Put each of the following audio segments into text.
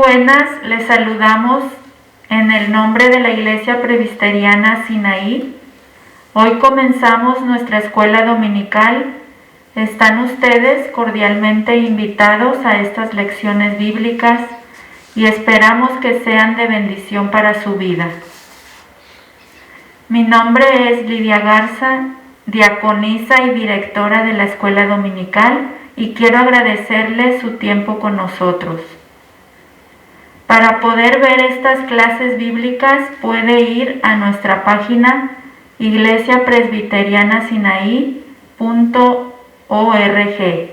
buenas, les saludamos en el nombre de la Iglesia Presbiteriana Sinaí. Hoy comenzamos nuestra escuela dominical. Están ustedes cordialmente invitados a estas lecciones bíblicas y esperamos que sean de bendición para su vida. Mi nombre es Lidia Garza, diaconisa y directora de la escuela dominical, y quiero agradecerles su tiempo con nosotros. Para poder ver estas clases bíblicas puede ir a nuestra página iglesiapresbiterianasinaí.org.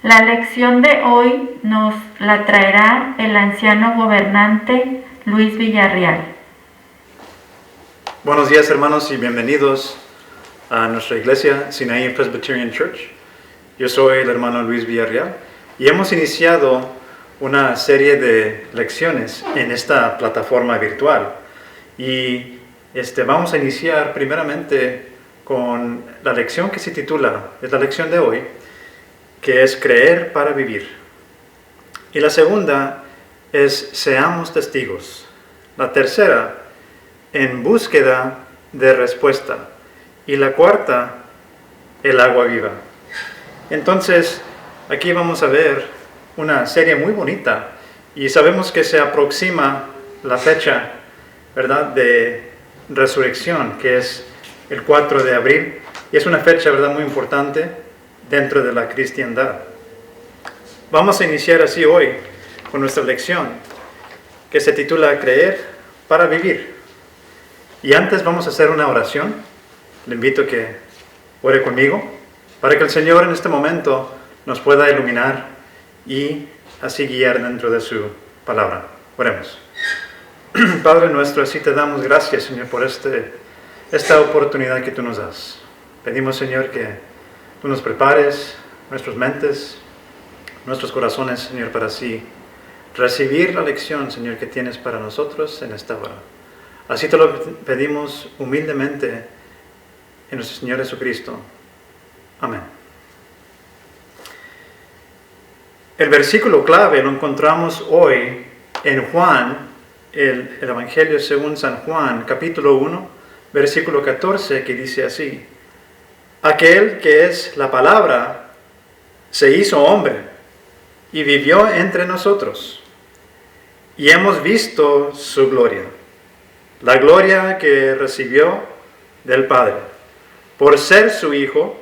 La lección de hoy nos la traerá el anciano gobernante Luis Villarreal. Buenos días, hermanos, y bienvenidos a nuestra iglesia Sinaí Presbyterian Church. Yo soy el hermano Luis Villarreal y hemos iniciado una serie de lecciones en esta plataforma virtual. Y vamos a iniciar primeramente con la lección que se titula, es la lección de hoy, que es Creer para Vivir. Y la segunda es Seamos Testigos. La tercera, En Búsqueda de Respuesta. Y la cuarta, El Agua Viva. Entonces, aquí vamos a ver una serie muy bonita y sabemos que se aproxima la fecha, ¿verdad?, de resurrección, que es el 4 de abril, y es una fecha, ¿verdad?, muy importante dentro de la cristiandad. Vamos a iniciar así hoy con nuestra lección, que se titula Creer para Vivir. Y antes vamos a hacer una oración. Le invito a que ore conmigo, para que el Señor en este momento nos pueda iluminar y así guiar dentro de su palabra. Oremos. Padre nuestro, así te damos gracias, Señor, por esta oportunidad que tú nos das. Pedimos, Señor, que tú nos prepares nuestras mentes, nuestros corazones, Señor, para así recibir la lección, Señor, que tienes para nosotros en esta hora. Así te lo pedimos humildemente en nuestro Señor Jesucristo. Amén. El versículo clave lo encontramos hoy en Juan, el Evangelio según San Juan, capítulo 1, versículo 14, que dice así: Aquel que es la palabra se hizo hombre y vivió entre nosotros, y hemos visto su gloria, la gloria que recibió del Padre, por ser su Hijo,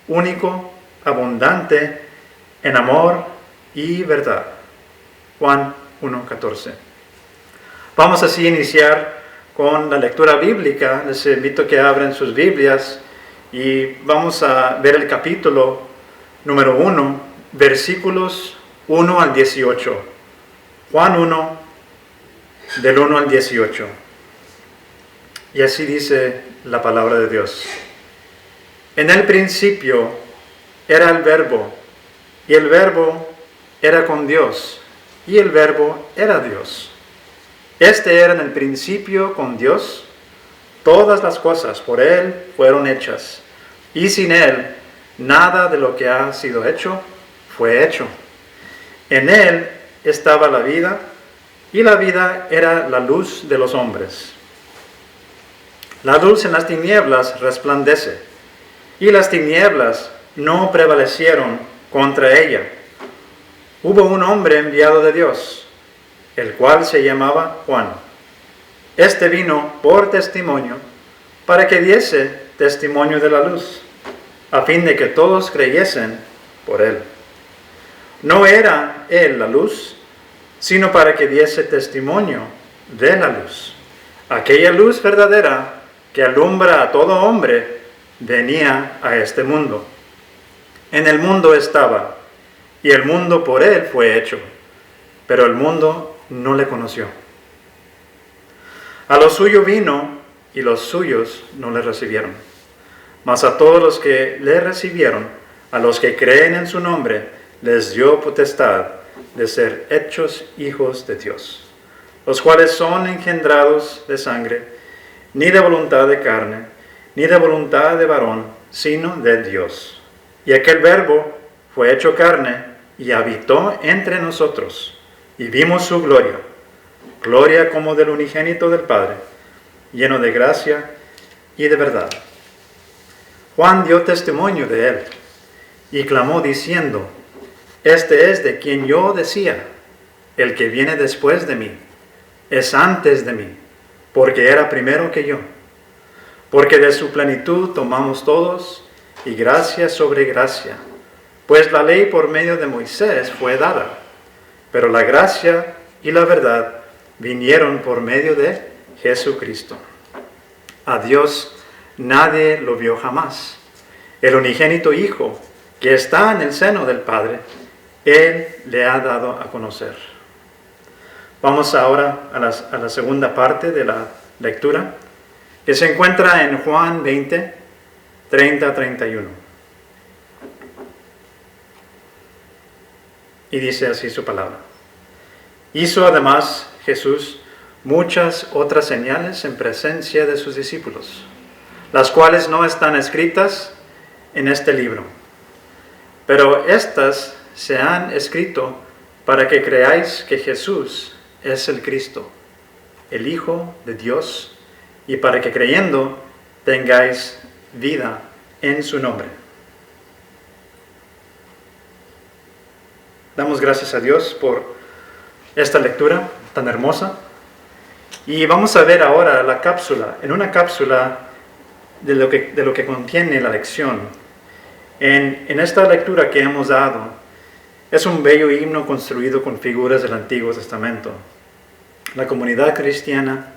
único, abundante en amor y verdad. Juan 1:14. Vamos así a iniciar con la lectura bíblica. Les invito a que abran sus Biblias y vamos a ver el capítulo número 1, versículos 1 al 18. Juan 1, del 1 al 18. Y así dice la palabra de Dios. En el principio era el Verbo, y el Verbo era con Dios, y el Verbo era Dios. Este era en el principio con Dios. Todas las cosas por Él fueron hechas, y sin Él nada de lo que ha sido hecho fue hecho. En Él estaba la vida, y la vida era la luz de los hombres. La luz en las tinieblas resplandece, y las tinieblas no prevalecieron contra ella. Hubo un hombre enviado de Dios, el cual se llamaba Juan. Este vino por testimonio, para que diese testimonio de la luz, a fin de que todos creyesen por él. No era él la luz, sino para que diese testimonio de la luz. Aquella luz verdadera que alumbra a todo hombre venía a este mundo. En el mundo estaba, y el mundo por él fue hecho, pero el mundo no le conoció. A lo suyo vino, y los suyos no le recibieron. Mas a todos los que le recibieron, a los que creen en su nombre, les dio potestad de ser hechos hijos de Dios, los cuales son engendrados de sangre, ni de voluntad de carne, ni de voluntad de varón, sino de Dios. Y aquel Verbo fue hecho carne y habitó entre nosotros, y vimos su gloria, gloria como del unigénito del Padre, lleno de gracia y de verdad. Juan dio testimonio de él y clamó diciendo, este es de quien yo decía, el que viene después de mí, es antes de mí, porque era primero que yo. Porque de su plenitud tomamos todos, y gracia sobre gracia. Pues la ley por medio de Moisés fue dada, pero la gracia y la verdad vinieron por medio de Jesucristo. A Dios nadie lo vio jamás. El unigénito Hijo, que está en el seno del Padre, Él le ha dado a conocer. Vamos ahora a la segunda parte de la lectura, que se encuentra en Juan 20, 30-31. Y dice así su palabra. Hizo además Jesús muchas otras señales en presencia de sus discípulos, las cuales no están escritas en este libro. Pero estas se han escrito para que creáis que Jesús es el Cristo, el Hijo de Dios, y para que creyendo tengáis vida en su nombre. Damos gracias a Dios por esta lectura tan hermosa. Y vamos a ver ahora la cápsula, en una cápsula de lo que contiene la lección. En esta lectura que hemos dado, es un bello himno construido con figuras del Antiguo Testamento. La comunidad cristiana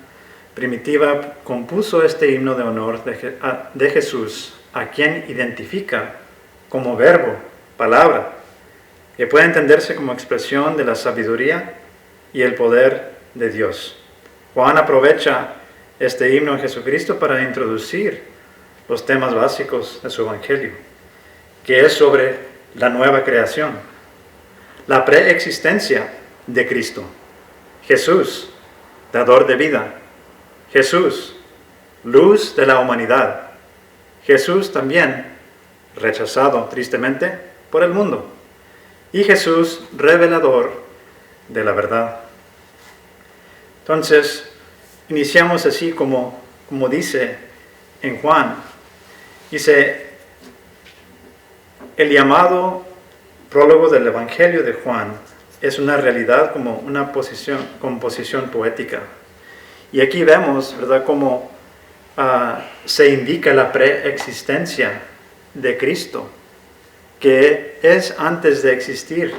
primitiva compuso este himno de honor de Jesús, a quien identifica como verbo, palabra, que puede entenderse como expresión de la sabiduría y el poder de Dios. Juan aprovecha este himno a Jesucristo para introducir los temas básicos de su evangelio, que es sobre la nueva creación, la preexistencia de Cristo, Jesús, dador de vida, Jesús, luz de la humanidad, Jesús también rechazado tristemente por el mundo, y Jesús revelador de la verdad. Entonces, iniciamos así como dice en Juan, dice, el llamado prólogo del Evangelio de Juan es una realidad como una composición poética. Y aquí vemos, ¿verdad?, cómo se indica la preexistencia de Cristo, que es antes de existir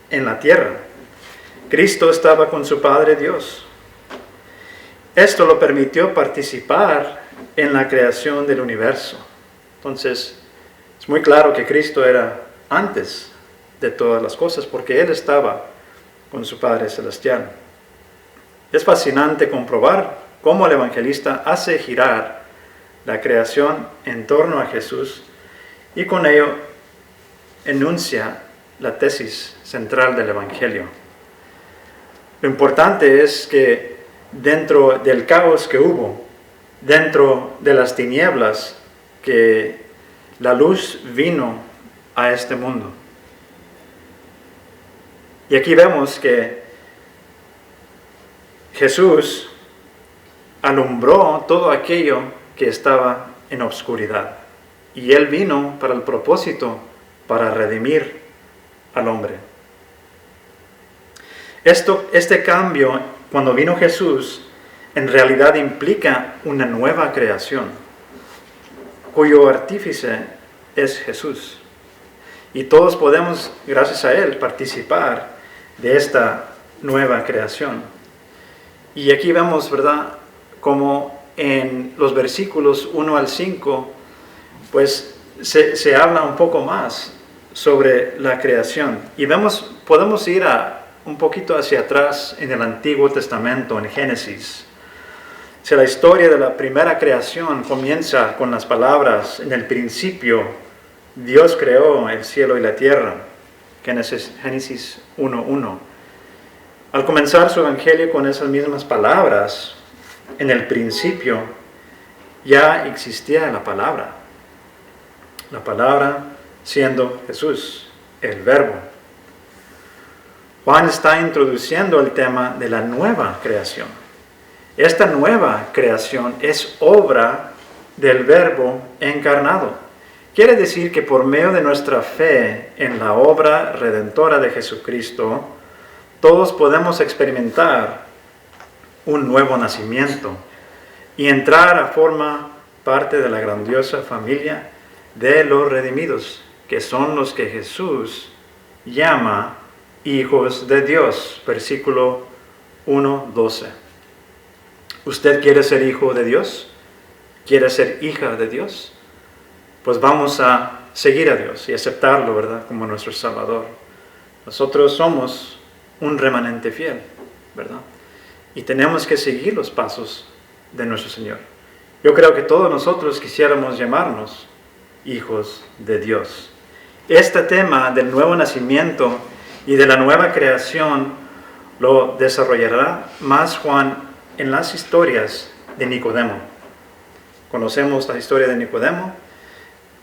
en la tierra. Cristo estaba con su Padre Dios. Esto lo permitió participar en la creación del universo. Entonces, es muy claro que Cristo era antes de todas las cosas, porque Él estaba con su Padre Celestial. Es fascinante comprobar cómo el evangelista hace girar la creación en torno a Jesús y con ello enuncia la tesis central del Evangelio. Lo importante es que dentro del caos que hubo, dentro de las tinieblas, que la luz vino a este mundo. Y aquí vemos que Jesús alumbró todo aquello que estaba en obscuridad. Y Él vino para el propósito, para redimir al hombre. Este cambio, cuando vino Jesús, en realidad implica una nueva creación, cuyo artífice es Jesús. Y todos podemos, gracias a Él, participar de esta nueva creación. Y aquí vemos, ¿verdad?, como en los versículos 1 al 5, pues se habla un poco más sobre la creación. Y podemos ir un poquito hacia atrás en el Antiguo Testamento, en Génesis. La historia de la primera creación comienza con las palabras, en el principio Dios creó el cielo y la tierra. Génesis 1:1. Al comenzar su evangelio con esas mismas palabras, en el principio ya existía la palabra siendo Jesús, el Verbo. Juan está introduciendo el tema de la nueva creación. Esta nueva creación es obra del Verbo encarnado. Quiere decir que por medio de nuestra fe en la obra redentora de Jesucristo, todos podemos experimentar un nuevo nacimiento y entrar a formar parte de la grandiosa familia de los redimidos, que son los que Jesús llama hijos de Dios. Versículo 1:12. ¿Usted quiere ser hijo de Dios? ¿Quiere ser hija de Dios? Pues vamos a seguir a Dios y aceptarlo, ¿verdad?, como nuestro Salvador. Nosotros somos un remanente fiel, ¿verdad? Y tenemos que seguir los pasos de nuestro Señor. Yo creo que todos nosotros quisiéramos llamarnos hijos de Dios. Este tema del nuevo nacimiento y de la nueva creación lo desarrollará más Juan en las historias de Nicodemo. Conocemos la historia de Nicodemo,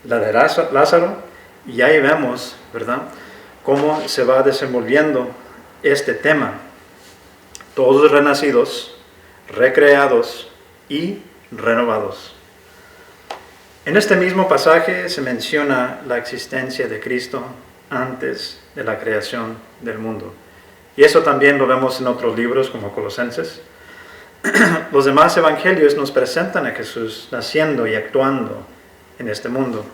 la de Lázaro, y ahí vemos, ¿verdad?, cómo se va desenvolviendo este tema. Todos renacidos, recreados y renovados. En este mismo pasaje se menciona la existencia de Cristo antes de la creación del mundo. Y eso también lo vemos en otros libros como Colosenses. Los demás evangelios nos presentan a Jesús naciendo y actuando en este mundo,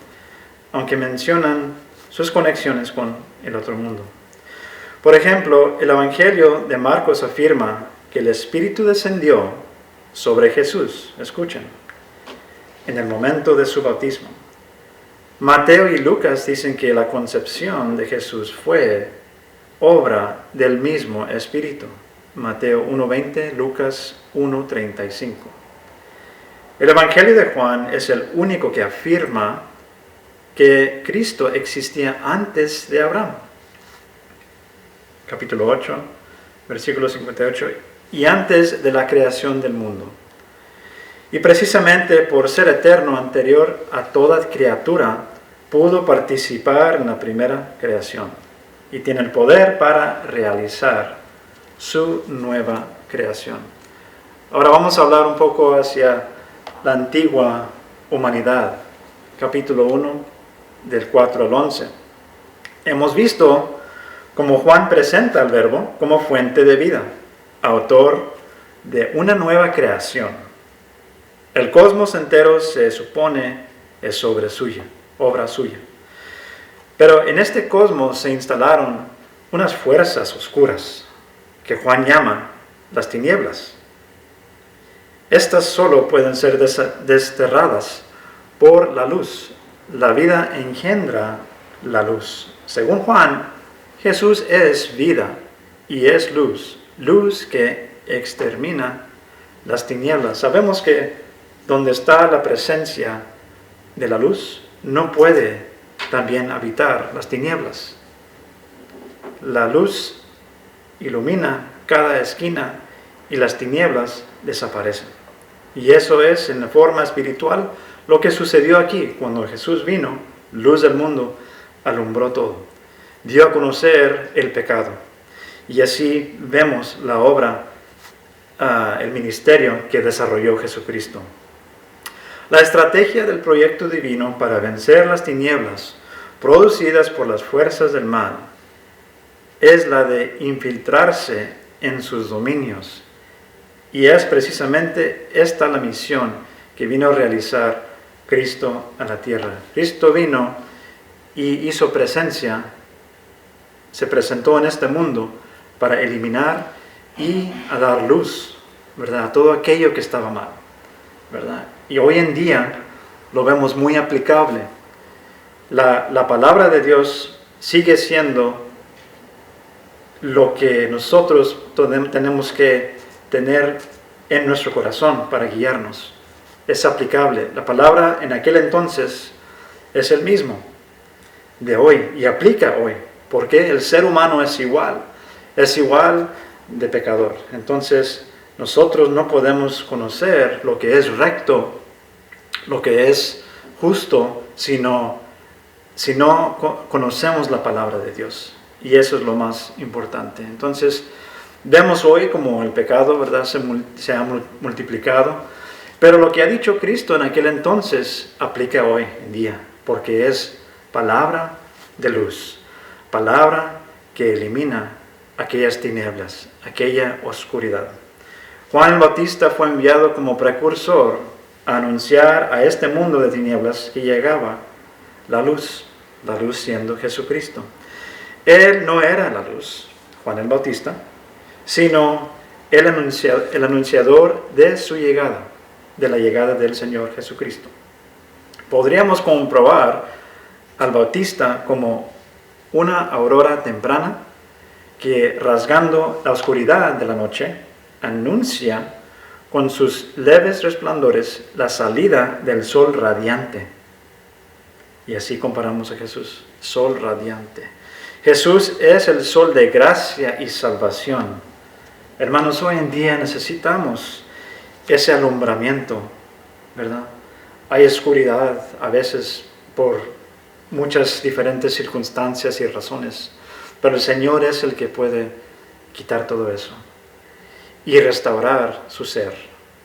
aunque mencionan sus conexiones con el otro mundo. Por ejemplo, el evangelio de Marcos afirma que el Espíritu descendió sobre Jesús, escuchen, en el momento de su bautismo. Mateo y Lucas dicen que la concepción de Jesús fue obra del mismo Espíritu. Mateo 1:20, Lucas 1:35. El Evangelio de Juan es el único que afirma que Cristo existía antes de Abraham. Capítulo 8, versículo 58, y antes de la creación del mundo. Y precisamente por ser eterno, anterior a toda criatura, pudo participar en la primera creación y tiene el poder para realizar su nueva creación. Ahora vamos a hablar un poco hacia la antigua humanidad, capítulo 1, del 4 al 11. Hemos visto cómo Juan presenta al Verbo como fuente de vida, autor de una nueva creación. El cosmos entero se supone es obra suya. Pero en este cosmos se instalaron unas fuerzas oscuras que Juan llama las tinieblas. Estas solo pueden ser desterradas por la luz. La vida engendra la luz. Según Juan, Jesús es vida y es luz, luz que extermina las tinieblas. Sabemos que donde está la presencia de la luz, no puede también habitar las tinieblas. La luz ilumina cada esquina y las tinieblas desaparecen. Y eso es, en la forma espiritual, lo que sucedió aquí cuando Jesús vino, luz del mundo, alumbró todo. Dio a conocer el pecado. Y así vemos la obra, el ministerio que desarrolló Jesucristo. La estrategia del proyecto divino para vencer las tinieblas producidas por las fuerzas del mal es la de infiltrarse en sus dominios. Y es precisamente esta la misión que vino a realizar Cristo a la tierra. Cristo vino y hizo presencia, se presentó en este mundo para eliminar y a dar luz, ¿verdad?, a todo aquello que estaba mal, ¿verdad? Y hoy en día lo vemos muy aplicable. La palabra de Dios sigue siendo lo que nosotros tenemos que tener en nuestro corazón para guiarnos. Es aplicable. La palabra en aquel entonces es el mismo de hoy y aplica hoy, porque el ser humano es igual de pecador. Entonces nosotros no podemos conocer lo que es recto, lo que es justo, si no conocemos la palabra de Dios. Y eso es lo más importante. Entonces, vemos hoy como el pecado, ¿verdad?, se ha multiplicado. Pero lo que ha dicho Cristo en aquel entonces aplica hoy en día, porque es palabra de luz, palabra que elimina aquellas tinieblas, aquella oscuridad. Juan el Bautista fue enviado como precursor a anunciar a este mundo de tinieblas que llegaba la luz siendo Jesucristo. Él no era la luz, Juan el Bautista, sino el anunciador de su llegada, de la llegada del Señor Jesucristo. Podríamos comprobar al Bautista como una aurora temprana que, rasgando la oscuridad de la noche, anuncia con sus leves resplandores la salida del sol radiante. Y así comparamos a Jesús, sol radiante. Jesús es el sol de gracia y salvación. Hermanos, hoy en día necesitamos ese alumbramiento, ¿verdad? Hay oscuridad a veces por muchas diferentes circunstancias y razones, pero el Señor es el que puede quitar todo eso y restaurar su ser,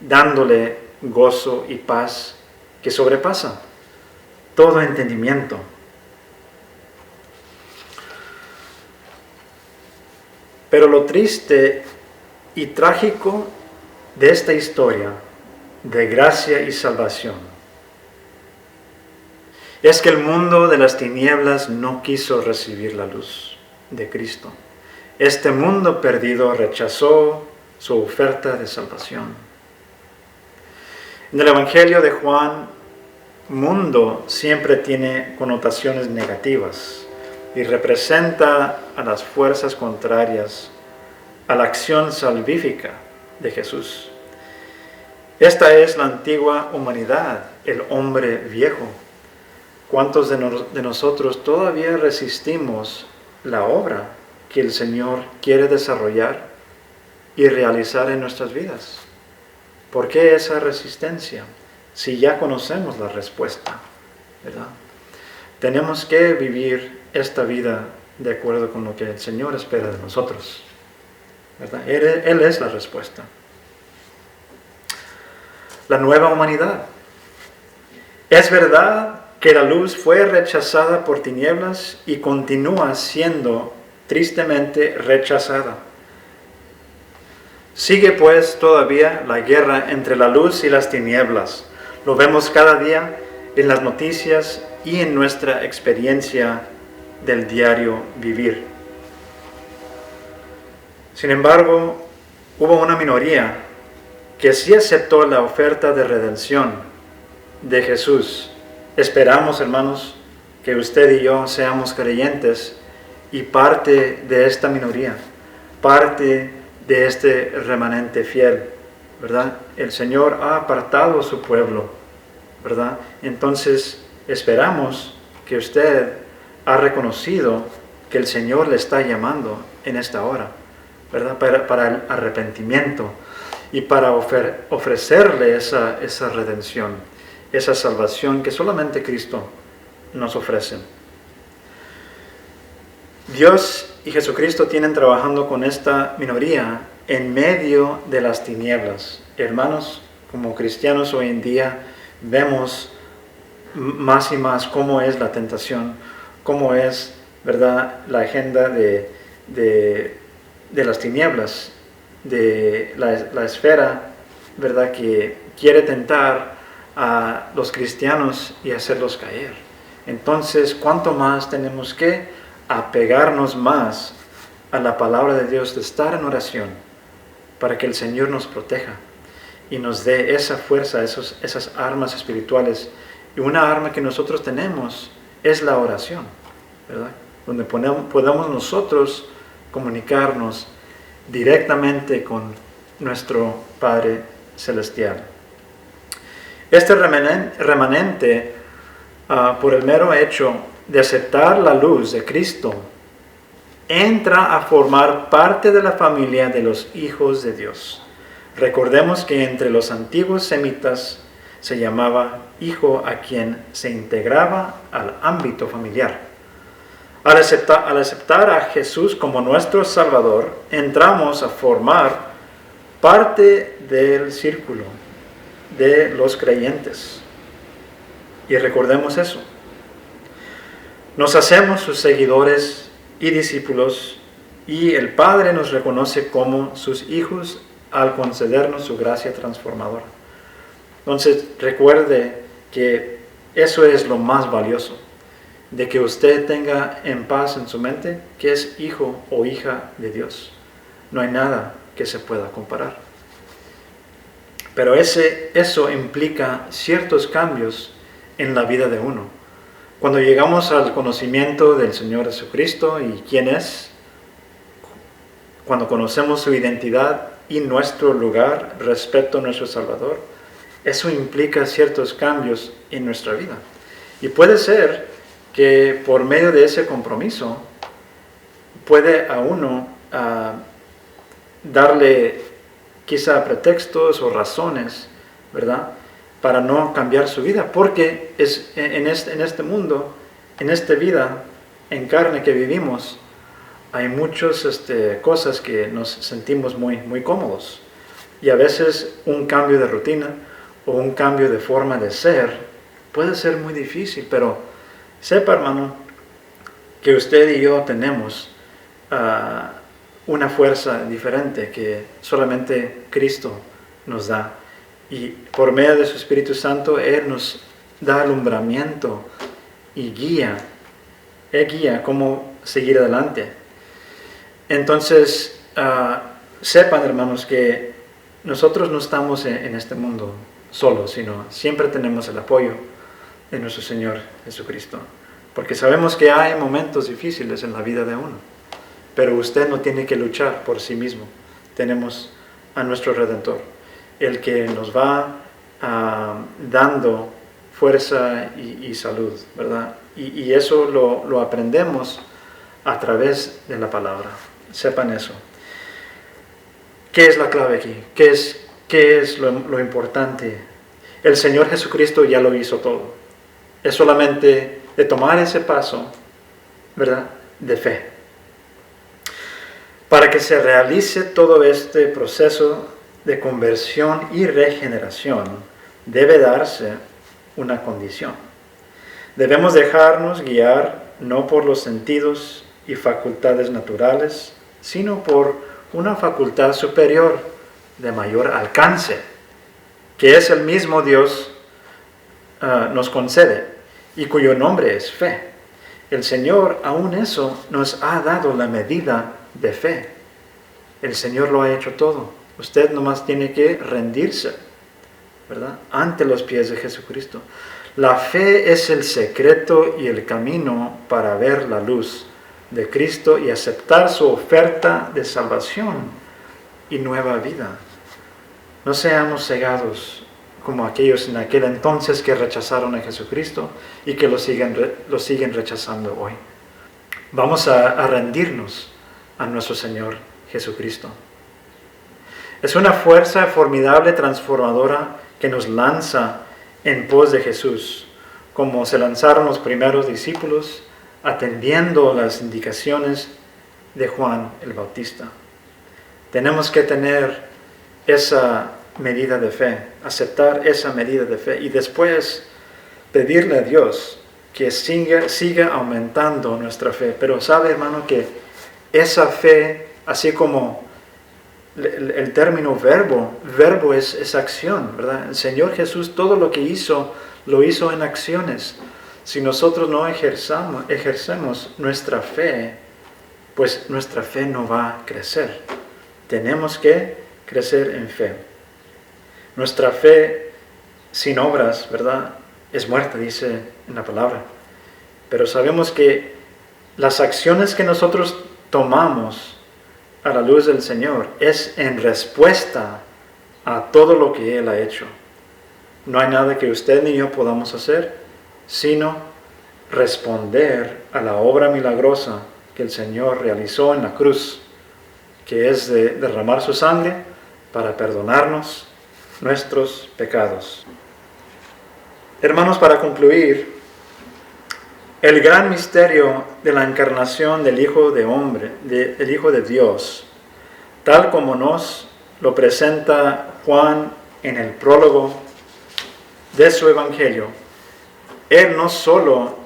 dándole gozo y paz que sobrepasa todo entendimiento. Pero lo triste y trágico de esta historia de gracia y salvación es que el mundo de las tinieblas no quiso recibir la luz de Cristo. Este mundo perdido rechazó su oferta de salvación. En el Evangelio de Juan, mundo siempre tiene connotaciones negativas y representa a las fuerzas contrarias a la acción salvífica de Jesús. Esta es la antigua humanidad, el hombre viejo. ¿Cuántos de nosotros todavía resistimos la obra que el Señor quiere desarrollar y realizar en nuestras vidas? ¿Por qué esa resistencia? Si ya conocemos la respuesta, ¿verdad? Tenemos que vivir esta vida de acuerdo con lo que el Señor espera de nosotros, ¿verdad? Él es la respuesta. La nueva humanidad. Es verdad que la luz fue rechazada por tinieblas y continúa siendo tristemente rechazada. Sigue pues todavía la guerra entre la luz y las tinieblas. Lo vemos cada día en las noticias y en nuestra experiencia del diario vivir. Sin embargo, hubo una minoría que sí aceptó la oferta de redención de Jesús. Esperamos, hermanos, que usted y yo seamos creyentes y parte de esta minoría, parte de este remanente fiel, ¿verdad? El Señor ha apartado a su pueblo, ¿verdad? Entonces, esperamos que usted ha reconocido que el Señor le está llamando en esta hora, ¿verdad? Para el arrepentimiento y para ofrecerle esa redención, esa salvación que solamente Cristo nos ofrece. Dios y Jesucristo tienen trabajando con esta minoría en medio de las tinieblas. Hermanos, como cristianos hoy en día vemos más y más cómo es la tentación, cómo es, ¿verdad?, la agenda de las tinieblas, de la esfera, ¿verdad?, que quiere tentar a los cristianos y hacerlos caer. Entonces, ¿cuánto más tenemos que apegarnos más a la palabra de Dios, de estar en oración, para que el Señor nos proteja y nos dé esa fuerza, esas armas espirituales? Y una arma que nosotros tenemos es la oración, ¿verdad? Donde podamos nosotros comunicarnos directamente con nuestro Padre Celestial. Este remanente, por el mero hecho de aceptar la luz de Cristo, entra a formar parte de la familia de los hijos de Dios. Recordemos que entre los antiguos semitas se llamaba hijo a quien se integraba al ámbito familiar. Al aceptar a Jesús como nuestro Salvador, entramos a formar parte del círculo de los creyentes. Y recordemos eso. Nos hacemos sus seguidores y discípulos, y el Padre nos reconoce como sus hijos al concedernos su gracia transformadora. Entonces, recuerde que eso es lo más valioso, de que usted tenga en paz en su mente que es hijo o hija de Dios. No hay nada que se pueda comparar. Pero eso implica ciertos cambios en la vida de uno. Cuando llegamos al conocimiento del Señor Jesucristo y quién es, cuando conocemos su identidad y nuestro lugar respecto a nuestro Salvador, eso implica ciertos cambios en nuestra vida. Y puede ser que por medio de ese compromiso puede a uno darle quizá pretextos o razones, ¿verdad?, para no cambiar su vida, porque en este mundo, en esta vida en carne que vivimos, hay muchas cosas que nos sentimos muy cómodos, y a veces un cambio de rutina o un cambio de forma de ser puede ser muy difícil, pero sepa, hermano, que usted y yo tenemos una fuerza diferente que solamente Cristo nos da. Y por medio de su Espíritu Santo, Él nos da alumbramiento y guía. Él guía cómo seguir adelante. Entonces, sepan, hermanos, que nosotros no estamos en este mundo solos, sino siempre tenemos el apoyo de nuestro Señor Jesucristo. Porque sabemos que hay momentos difíciles en la vida de uno, pero usted no tiene que luchar por sí mismo. Tenemos a nuestro Redentor, el que nos va dando fuerza y salud, ¿verdad? Y eso lo aprendemos a través de la palabra. Sepan eso. ¿Qué es la clave aquí? ¿Qué es lo importante? El Señor Jesucristo ya lo hizo todo. Es solamente de tomar ese paso, ¿verdad?, de fe. Para que se realice todo este proceso de conversión y regeneración, debe darse una condición. Debemos dejarnos guiar no por los sentidos y facultades naturales, sino por una facultad superior de mayor alcance, que es el mismo Dios nos concede y cuyo nombre es fe. El Señor aún eso nos ha dado la medida de fe. El Señor lo ha hecho todo. Usted nomás tiene que rendirse, ¿verdad?, ante los pies de Jesucristo. La fe es el secreto y el camino para ver la luz de Cristo y aceptar su oferta de salvación y nueva vida. No seamos cegados como aquellos en aquel entonces que rechazaron a Jesucristo y que lo siguen rechazando hoy. Vamos a rendirnos a nuestro Señor Jesucristo. Es una fuerza formidable, transformadora, que nos lanza en pos de Jesús, como se lanzaron los primeros discípulos, atendiendo las indicaciones de Juan el Bautista. Tenemos que tener esa medida de fe, aceptar esa medida de fe y después pedirle a Dios que siga aumentando nuestra fe. Pero sabe, hermano, que esa fe, así como el término verbo es acción, ¿verdad? El Señor Jesús todo lo que hizo, lo hizo en acciones. Si nosotros no ejercemos nuestra fe, pues nuestra fe no va a crecer. Tenemos que crecer en fe. Nuestra fe sin obras, ¿verdad?, es muerta, dice en la palabra. Pero sabemos que las acciones que nosotros tomamos a la luz del Señor es en respuesta a todo lo que Él ha hecho. No hay nada que usted ni yo podamos hacer, sino responder a la obra milagrosa que el Señor realizó en la cruz, que es de derramar su sangre para perdonarnos nuestros pecados. Hermanos, para concluir, El gran misterio de la encarnación del Hijo de Hombre, del Hijo de Dios, tal como nos lo presenta Juan en el prólogo de su Evangelio, es no solo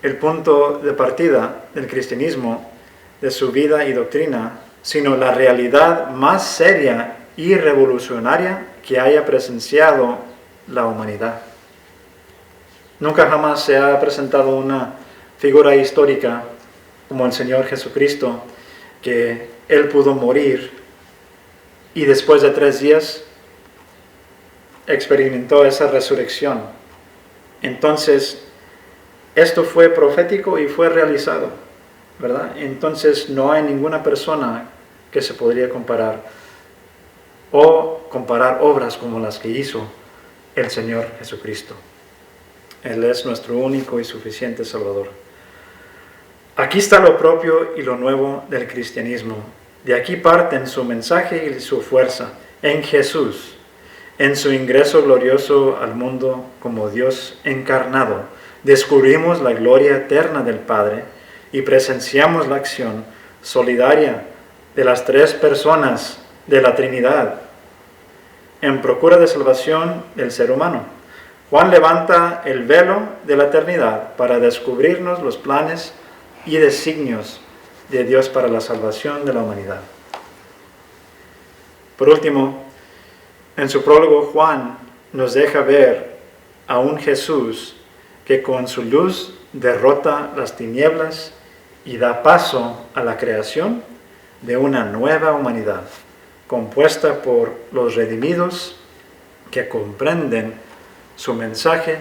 el punto de partida del cristianismo, de su vida y doctrina, sino la realidad más seria y revolucionaria que haya presenciado la humanidad. Nunca jamás se ha presentado una figura histórica como el Señor Jesucristo, que Él pudo morir y después de 3 días experimentó esa resurrección. Entonces, esto fue profético y fue realizado, ¿verdad? Entonces, no hay ninguna persona que se podría comparar o comparar obras como las que hizo el Señor Jesucristo. Él es nuestro único y suficiente Salvador. Aquí está lo propio y lo nuevo del cristianismo. De aquí parten su mensaje y su fuerza, en Jesús, en su ingreso glorioso al mundo como Dios encarnado. Descubrimos la gloria eterna del Padre y presenciamos la acción solidaria de las 3 personas de la Trinidad en procura de salvación del ser humano. Juan levanta el velo de la eternidad para descubrirnos los planes y designios de Dios para la salvación de la humanidad. Por último, en su prólogo Juan nos deja ver a un Jesús que con su luz derrota las tinieblas y da paso a la creación de una nueva humanidad, compuesta por los redimidos que comprenden su mensaje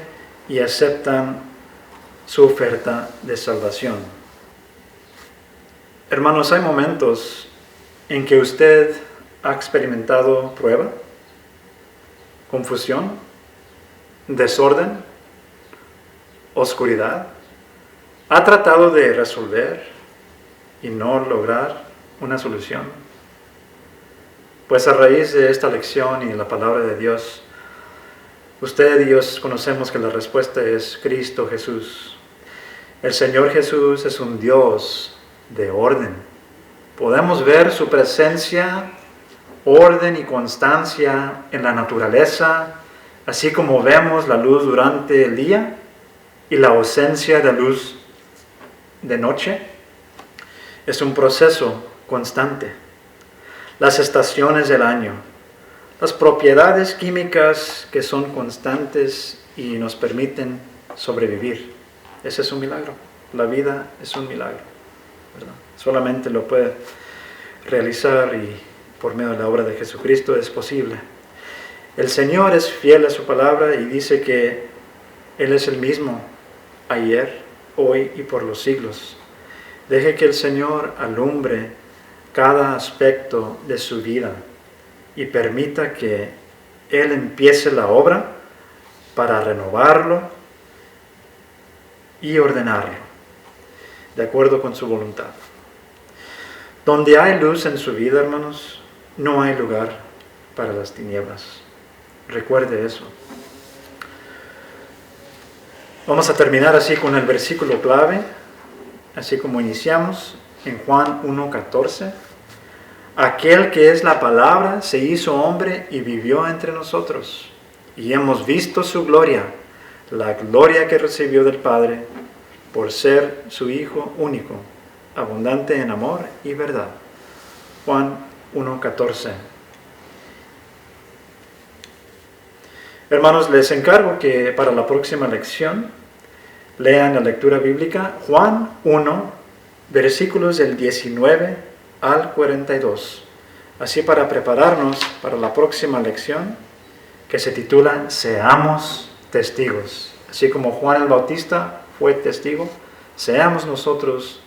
y aceptan su oferta de salvación. Hermanos, hay momentos en que usted ha experimentado prueba, confusión, desorden, oscuridad. Ha tratado de resolver y no lograr una solución. Pues a raíz de esta lección y la palabra de Dios, usted y yo conocemos que la respuesta es Cristo Jesús. El Señor Jesús es un Dios de orden. Podemos ver su presencia, orden y constancia en la naturaleza, así como vemos la luz durante el día y la ausencia de luz de noche. Es un proceso constante. Las estaciones del año, las propiedades químicas que son constantes y nos permiten sobrevivir. Ese es un milagro. La vida es un milagro, ¿verdad? Solamente lo puede realizar y por medio de la obra de Jesucristo es posible. El Señor es fiel a su palabra y dice que Él es el mismo ayer, hoy y por los siglos. Deje que el Señor alumbre cada aspecto de su vida y permita que Él empiece la obra para renovarlo y ordenarlo, de acuerdo con su voluntad. Donde hay luz en su vida, hermanos, no hay lugar para las tinieblas. Recuerde eso. Vamos a terminar así con el versículo clave, así como iniciamos en Juan 1:14. Aquel que es la palabra se hizo hombre y vivió entre nosotros, y hemos visto su gloria, la gloria que recibió del Padre, por ser su Hijo único, abundante en amor y verdad. Juan 1:14. Hermanos, les encargo que para la próxima lección lean la lectura bíblica Juan 1, versículos del 19 al 42, así para prepararnos para la próxima lección que se titula Seamos testigos. Así como Juan el Bautista fue testigo, seamos nosotros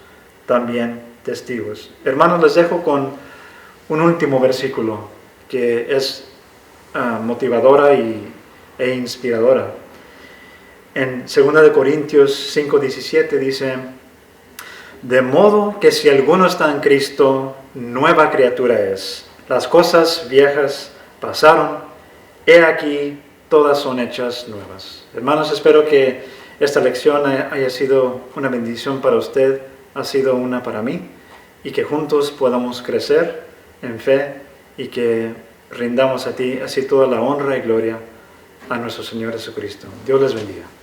también testigos. Hermanos, les dejo con un último versículo que es motivadora e inspiradora. En 2 Corintios 5:17 dice: de modo que si alguno está en Cristo, nueva criatura es. Las cosas viejas pasaron, he aquí, todas son hechas nuevas. Hermanos, espero que esta lección haya sido una bendición para usted, ha sido una para mí, y que juntos podamos crecer en fe y que rindamos a ti así toda la honra y gloria a nuestro Señor Jesucristo. Dios les bendiga.